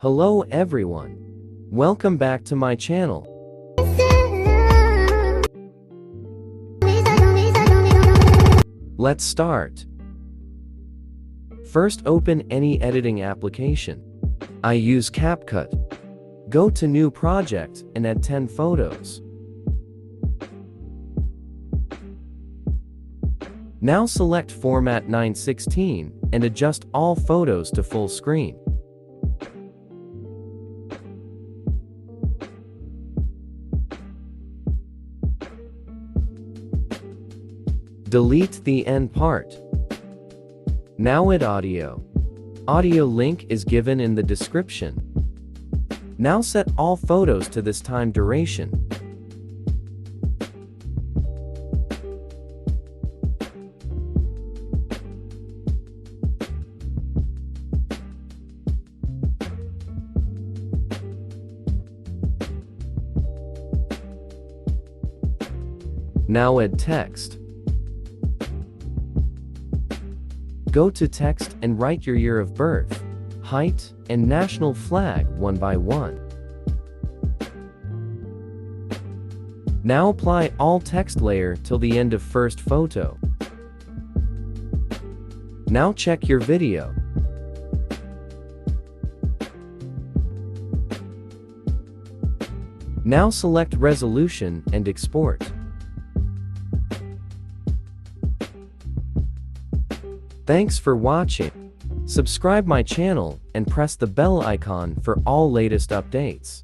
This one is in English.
Hello everyone. Welcome back to my channel. Let's start. First, open any editing application. I use CapCut. Go to New Project and add 10 photos. Now select Format 9:16 and adjust all photos to full screen. Delete the end part. Now add audio. Audio link is given in the description. Now set all photos to this time duration. Now add text. Go to text and write your year of birth, height, and national flag one by one. Now apply all text layer till the end of first photo. Now check your video. Now select resolution and export. Thanks for watching. Subscribe my channel and press the bell icon for all latest updates.